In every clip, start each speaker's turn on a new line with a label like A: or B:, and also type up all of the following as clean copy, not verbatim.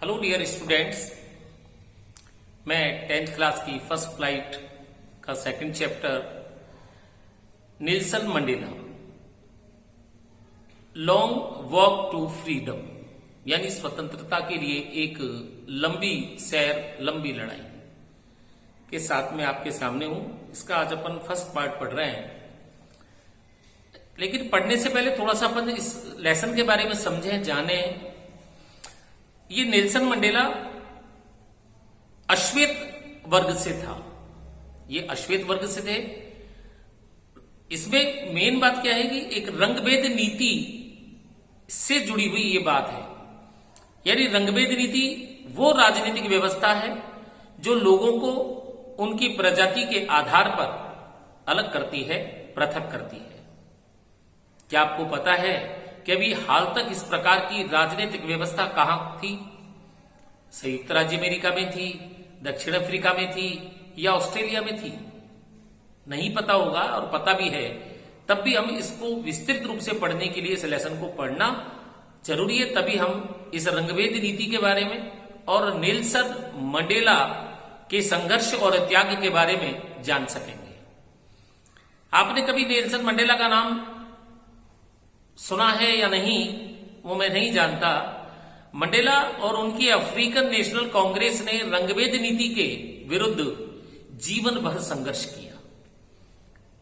A: Hello dear students, मैं 10th class की first flight का second chapter Nelson Mandela long walk to freedom यानी स्वतंत्रता के लिए एक लंबी सैर, लंबी लड़ाई के साथ में आपके सामने हूं। इसका आज अपन फर्स्ट पार्ट पढ़ रहे हैं, लेकिन पढ़ने से पहले थोड़ा सा अपन इस लेसन के बारे में समझें, जानें। ये नेल्सन मंडेला अश्वेत वर्ग से था। ये अश्वेत वर्ग से थे। इसमें मेन बात क्या है कि एक रंगभेद नीति से जुड़ी हुई ये बात है। यानी रंगभेद नीति वो राजनीतिक व्यवस्था है जो लोगों को उनकी प्रजाति के आधार पर अलग करती है, पृथक करती है। क्या आपको पता है कि अभी हाल तक इस प्रकार की राजनीतिक व्यवस्था कहां थी? संयुक्त राज्य अमेरिका में थी, दक्षिण अफ्रीका में थी या ऑस्ट्रेलिया में थी? नहीं पता होगा, और पता भी है तब भी हम इसको विस्तृत रूप से पढ़ने के लिए इस लेसन को पढ़ना जरूरी है। तभी हम इस रंगभेद नीति के बारे में और नेल्सन मंडेला के संघर्ष और त्याग के बारे में जान सकेंगे। आपने कभी नेल्सन मंडेला का नाम सुना है या नहीं, वो मैं नहीं जानता। मंडेला और उनकी अफ्रीकन नेशनल कांग्रेस ने रंगभेद नीति के विरुद्ध जीवन भर संघर्ष किया।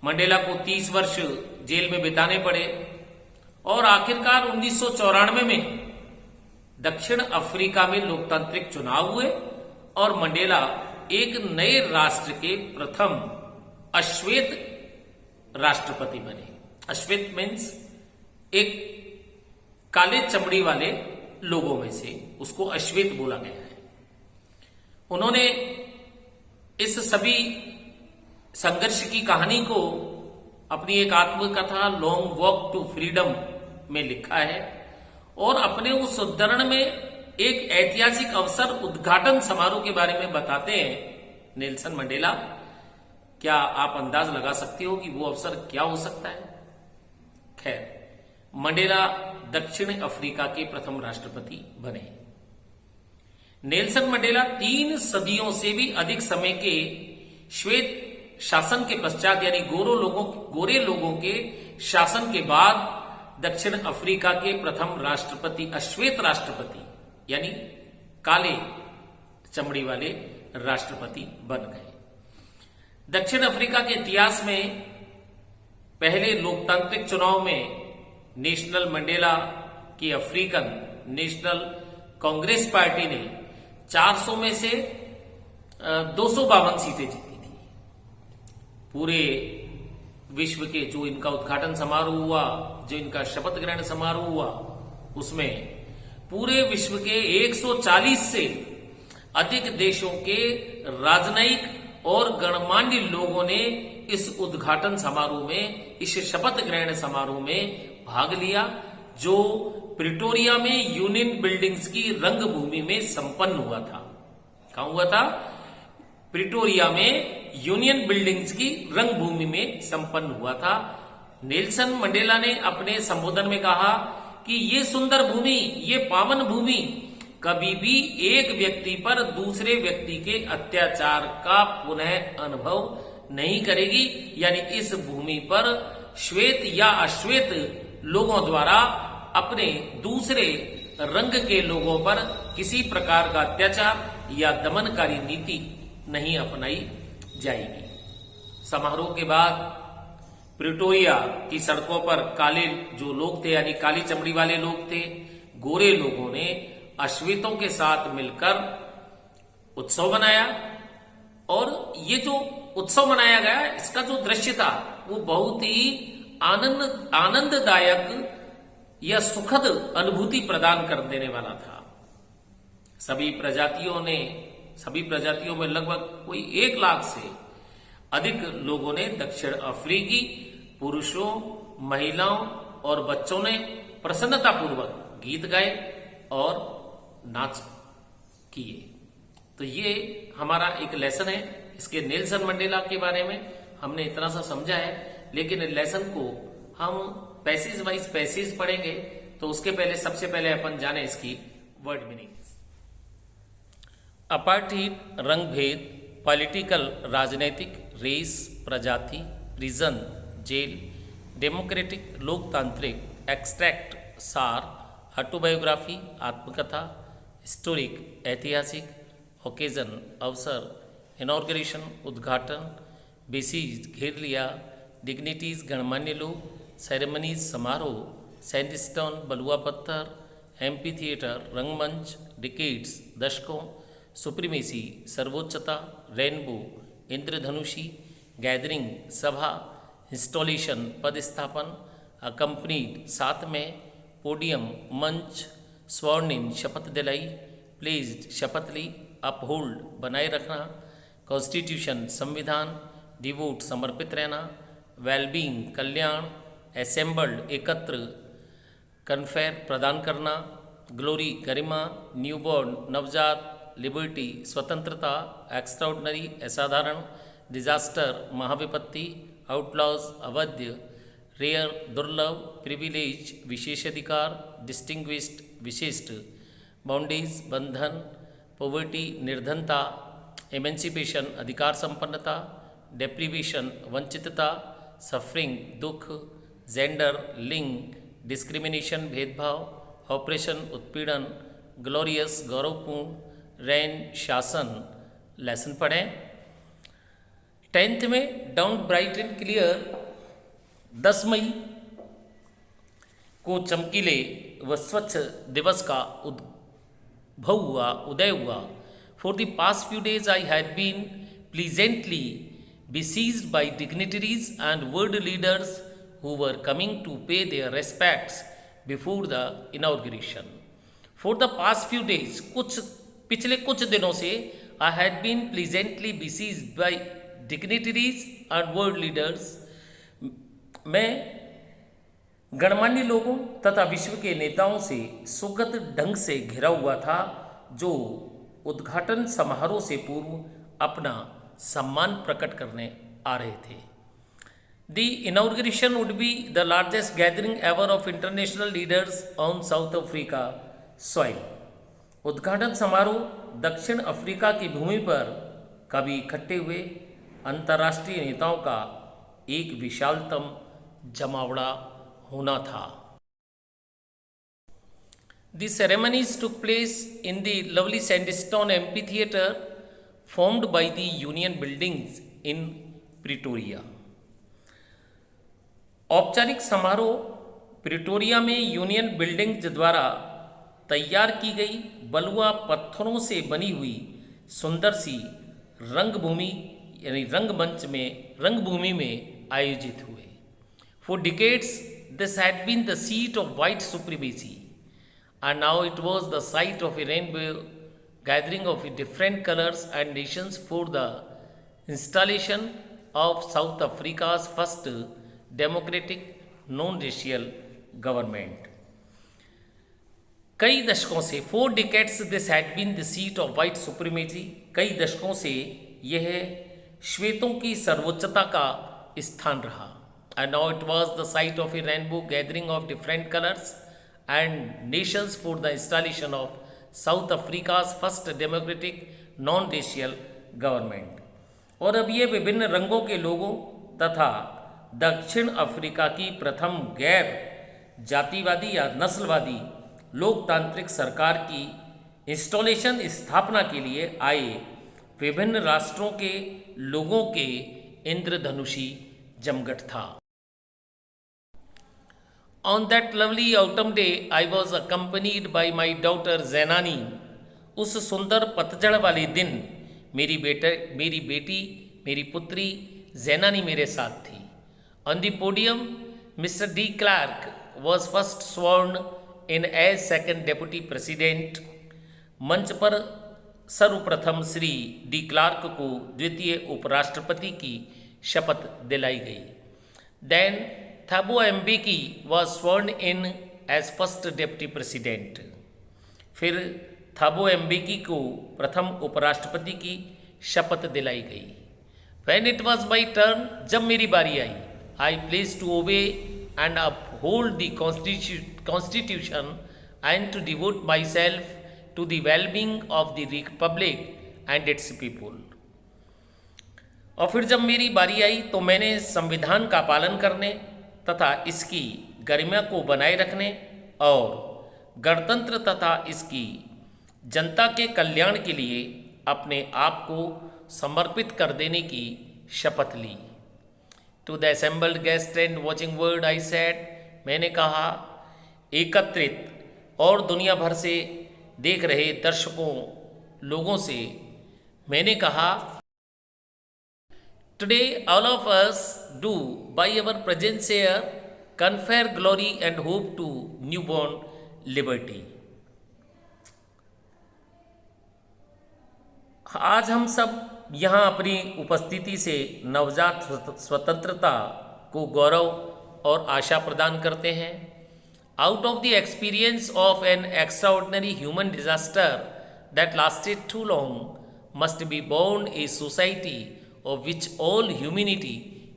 A: मंडेला को 30 वर्ष जेल में बिताने पड़े और आखिरकार 1994 में दक्षिण अफ्रीका में लोकतांत्रिक चुनाव हुए और मंडेला एक नए राष्ट्र के प्रथम अश्वेत राष्ट्रपति बने। अश्वेत मीन्स एक काले चमड़ी वाले लोगों में से, उसको अश्वेत बोला गया है। उन्होंने इस सभी संघर्ष की कहानी को अपनी एक आत्मकथा लॉन्ग वॉक टू फ्रीडम में लिखा है और अपने उस उद्धरण में एक ऐतिहासिक अवसर उद्घाटन समारोह के बारे में बताते हैं नेल्सन मंडेला। क्या आप अंदाज लगा सकते हो कि वो अवसर क्या हो सकता है? खैर, मंडेला दक्षिण अफ्रीका के प्रथम राष्ट्रपति बने। नेल्सन मंडेला 3 सदियों से भी अधिक समय के श्वेत शासन के पश्चात यानी गोरे लोगों के शासन के बाद दक्षिण अफ्रीका के प्रथम राष्ट्रपति, अश्वेत राष्ट्रपति यानी काले चमड़ी वाले राष्ट्रपति बन गए। दक्षिण अफ्रीका के इतिहास में पहले लोकतांत्रिक चुनाव में नेशनल मंडेला की अफ्रीकन नेशनल कांग्रेस पार्टी ने 400 में से 252 सीटें जीती थी। पूरे विश्व के जो इनका उद्घाटन समारोह हुआ, जो इनका शपथ ग्रहण समारोह हुआ, उसमें पूरे विश्व के 140 से अधिक देशों के राजनयिक और गणमान्य लोगों ने इस उद्घाटन समारोह में, इस शपथ ग्रहण समारोह में भाग लिया, जो प्रिटोरिया में यूनियन बिल्डिंग्स की रंगभूमि में संपन्न हुआ था। कहां हुआ था? प्रिटोरिया में यूनियन बिल्डिंग्स की रंगभूमि में संपन्न हुआ था। नेल्सन मंडेला ने अपने संबोधन में कहा कि ये सुंदर भूमि, ये पावन भूमि कभी भी एक व्यक्ति पर दूसरे व्यक्ति के अत्याचार का पुनः अनुभव नहीं करेगी। यानी इस भूमि पर श्वेत या अश्वेत लोगों द्वारा अपने दूसरे रंग के लोगों पर किसी प्रकार का अत्याचार या दमनकारी नीति नहीं अपनाई जाएगी। समारोह के बाद प्रिटोरिया की सड़कों पर काले जो लोग थे, यानी काली चमड़ी वाले लोग थे, गोरे लोगों ने अश्वेतों के साथ मिलकर उत्सव मनाया। और ये जो उत्सव मनाया गया, इसका जो दृश्य था वो बहुत ही आनंददायक या सुखद अनुभूति प्रदान कर देने वाला था। सभी प्रजातियों में लगभग कोई 1 लाख से अधिक लोगों ने दक्षिण अफ्रीकी पुरुषों, महिलाओं और बच्चों ने प्रसन्नतापूर्वक गीत गाए और नाच किए। तो ये हमारा एक लेसन है। इसके नेल्सन मंडेला के बारे में हमने इतना सा समझा है, लेकिन लेसन को हम पैसेज वाइज पैसेज पढ़ेंगे। तो उसके पहले सबसे पहले अपन जाने इसकी वर्ड मीनिंग। अपार्टीड, रंग भेद, पॉलिटिकल राजनीतिक, रेस, प्रजाति, प्रिजन, जेल, डेमोक्रेटिक लोकतांत्रिक, एक्सट्रैक्ट सार, ऑटोबायोग्राफी आत्मकथा, हिस्टोरिक ऐतिहासिक, ओकेजन अवसर, इनॉर्गेशन उद्घाटन, बेसीज घेर लिया, डिग्निटीज गणमान्य लोग, सेरेमनीज समारोह, सैंडस्टोन बलुआ पत्थर, एम्पी थिएटर रंगमंच, डिकेड्स दशकों, सुप्रीमेसी सर्वोच्चता, रेनबो इंद्रधनुषी, गैदरिंग सभा, इंस्टॉलेशन पदस्थापन, अकम्पनीड साथ में, पोडियम मंच, स्वर्णिम शपथ दिलाई, प्लेज्ड शपथ ली, अपहोल्ड बनाए रखना, कॉन्स्टिट्यूशन संविधान, डिवोट समर्पित रहना, वेलबींग कल्याण, असेंबल्ड एकत्र, कन्फेयर प्रदान करना, ग्लोरी गरिमा, न्यूबॉर्न नवजात, लिबर्टी स्वतंत्रता, एक्स्ट्राऑर्डिनरी असाधारण, डिजास्टर महाविपत्ति, आउटलॉज अवध्य, रेयर दुर्लभ, प्रिविलेज विशेषाधिकार, डिस्टिंग्विश्ड विशिष्ट, बाउंडीज बंधन, पॉवर्टी निर्धनता, एमेंसिपेशन अधिकार संपन्नता, डेप्रीवेशन वंचितता, सफरिंग दुख, जेंडर लिंग, डिस्क्रिमिनेशन भेदभाव, ऑपरेशन उत्पीड़न, ग्लोरियस गौरवपूर्ण, रेन शासन। लेसन पढ़ें। 10th में डाउन ब्राइट एंड क्लियर 10 मई को चमकीले व स्वच्छ दिवस का उदय हुआ। For the past few days I had been pleasantly besieged by dignitaries and world leaders who were coming to pay their respects before the inauguration. For the past few days, पिछले कुछ दिनों से I had been pleasantly besieged by dignitaries and world leaders. मैं गणमान्य लोगों तथा विश्व के नेताओं से सुगत ढंग से घिरा हुआ था, जो उद्घाटन समारोह से पूर्व अपना सम्मान प्रकट करने आ रहे थे। The inauguration would be the largest gathering ever of international leaders on south Africa soil. उद्घाटन समारोह दक्षिण अफ्रीका की भूमि पर कभी इकट्ठे हुए अंतर्राष्ट्रीय नेताओं का एक विशालतम जमावड़ा होना था। The ceremonies took place in the lovely sandstone amphitheater formed by the Union buildings in Pretoria. औपचारिक समारोह प्रिटोरिया में यूनियन बिल्डिंग्स द्वारा तैयार की गई बलुआ पत्थरों से बनी हुई सुंदर सी रंगभूमि यानी रंगभूमि में आयोजित हुए। For decades this had been the seat of white supremacy and now it was the site of a rainbow gathering of different colors and nations for the installation of South Africa's first democratic non-racial government. कई दशकों से 4 decades this had been the seat of white supremacy. कई दशकों से यह श्वेतों की सर्वोच्चता का स्थान रहा। And now it was the site of a rainbow gathering of different colors and nations for the installation of South Africa's first democratic non-racial government. और अब ये विभिन्न रंगों के लोगों तथा दक्षिण अफ्रीका की प्रथम गैर जातिवादी या नस्लवादी लोकतांत्रिक सरकार की इंस्टॉलेशन स्थापना के लिए आए विभिन्न राष्ट्रों के लोगों के इंद्रधनुषी जमघट था। On that lovely autumn day, I was accompanied by my daughter Zainani. उस सुंदर पतझड़ वाले दिन मेरी बेटी मेरी पुत्री जैनानी मेरे साथ थी। On the podium, Mr. D. Clark was first sworn in as second deputy president. मंच पर सर्वप्रथम श्री डी क्लार्क को द्वितीय उपराष्ट्रपति की शपथ दिलाई गई। Then Thabo Mbeki was sworn in as first deputy president. फिर थाबो एम्बेकी को प्रथम उपराष्ट्रपति की शपथ दिलाई गई। When it was my turn, जब मेरी बारी आई, I pledged to obey and uphold the constitution and to devote myself to the well-being of the Republic and its people. और फिर जब मेरी बारी आई तो मैंने संविधान का पालन करने तथा इसकी गरिमा को बनाए रखने और गणतंत्र तथा इसकी जनता के कल्याण के लिए अपने आप को समर्पित कर देने की शपथ ली। To the assembled guest and watching world I said, मैंने कहा एकत्रित और दुनिया भर से देख रहे दर्शकों लोगों से मैंने कहा, Today, all of us do, by our presence here, confer glory and hope to newborn liberty. आज हम सब यहाँ अपनी उपस्थिति से नवजात स्वतंत्रता को गौरव और आशा प्रदान करते हैं। Out of the experience of an extraordinary human disaster that lasted too long, must be born a society of which all humanity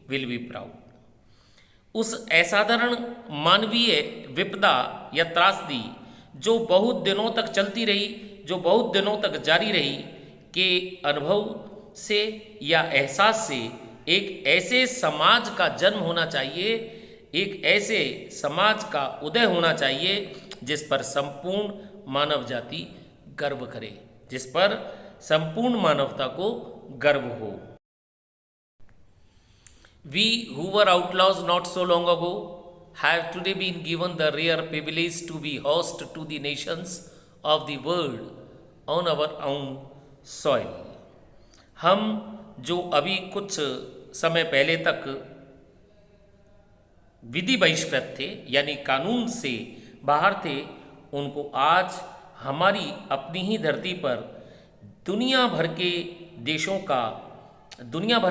A: will be proud. उस असाधारण मानवीय विपदा या त्रासदी जो बहुत दिनों तक चलती रही, जो बहुत दिनों तक जारी रही, के अनुभव से या एहसास से एक ऐसे समाज का जन्म होना चाहिए, एक ऐसे समाज का उदय होना चाहिए जिस पर संपूर्ण मानव जाति गर्व करे, जिस पर संपूर्ण मानवता को गर्व हो। We who were outlaws not so long ago have today been given the rare privilege to be host to the nations of the world on our own soil. हम जो अभी कुछ समय पहले तक विधि बहिष्कृत थे यानी कानून से बाहर थे, उनको आज हमारी अपनी ही धरती पर दुनिया भर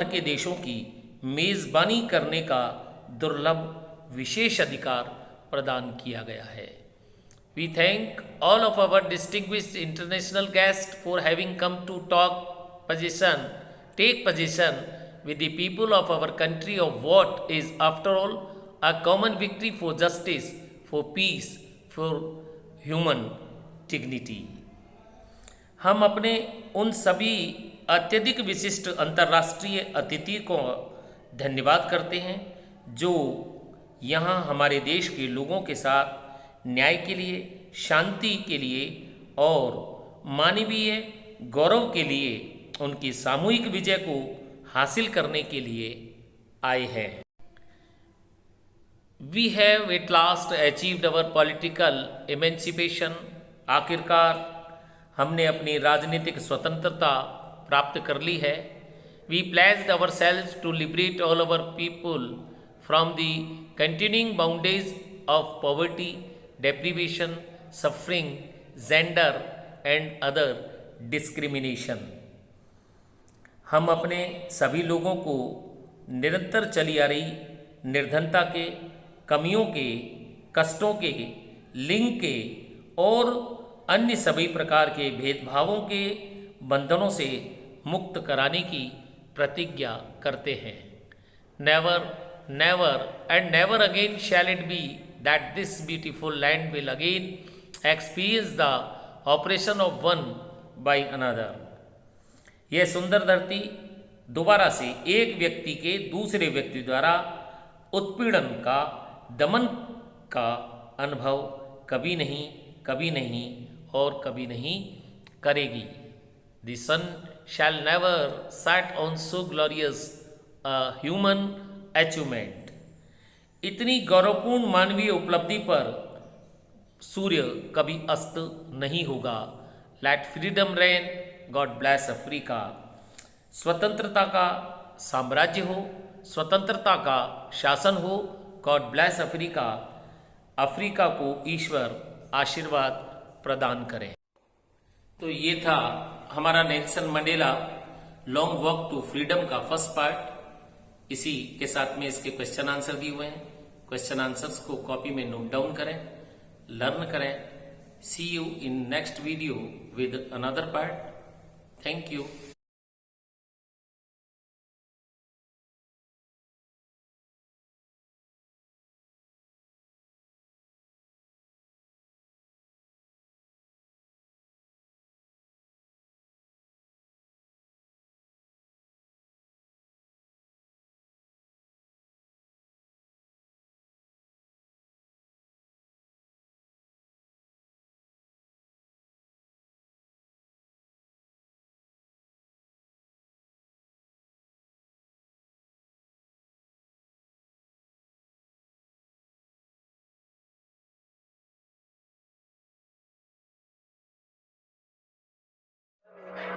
A: के देशों की मेज़बानी करने का दुर्लभ विशेष अधिकार प्रदान किया गया है। We thank all of our distinguished international guests for having come to take position with the people of our country of what is after all a common victory for justice, for peace, for human dignity. हम अपने उन सभी अत्यधिक विशिष्ट अंतर्राष्ट्रीय अतिथि को धन्यवाद करते हैं जो यहाँ हमारे देश के लोगों के साथ न्याय के लिए, शांति के लिए और मानवीय गौरव के लिए उनकी सामूहिक विजय को हासिल करने के लिए आए हैं। We have at last achieved our political emancipation. आखिरकार हमने अपनी राजनीतिक स्वतंत्रता प्राप्त कर ली है। We pledged ourselves to liberate all our people from the continuing boundaries of poverty, deprivation, suffering, gender and other discrimination. हम अपने सभी लोगों को निरंतर चली आ रही निर्धनता के, कमियों के, कष्टों के, लिंग के और अन्य सभी प्रकार के भेदभावों के बंधनों से मुक्त कराने की प्रतिज्ञा करते हैं। Never never and never again shall it be that this beautiful land will again experience the oppression of one by another. यह सुंदर धरती दोबारा से एक व्यक्ति के दूसरे व्यक्ति द्वारा उत्पीड़न का, दमन का अनुभव कभी नहीं और कभी नहीं करेगी। The sun shall never set on so glorious a human achievement. इतनी गौरवपूर्ण मानवीय उपलब्धि पर सूर्य कभी अस्त नहीं होगा। Let freedom reign, God bless Africa. स्वतंत्रता का साम्राज्य हो, स्वतंत्रता का शासन हो, God bless Africa. अफ्रीका को ईश्वर आशीर्वाद प्रदान करें। तो ये था हमारा Nelson Mandela long walk to freedom का फर्स्ट पार्ट। इसी के साथ में इसके क्वेश्चन आंसर दिए हुए हैं। क्वेश्चन आंसर्स को कॉपी में नोट डाउन करें, लर्न करें। See you in next video with another part. Thank you.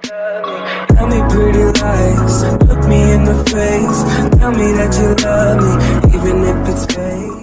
B: Tell me pretty lies, look me in the face. Tell me that you love me, even if it's fake.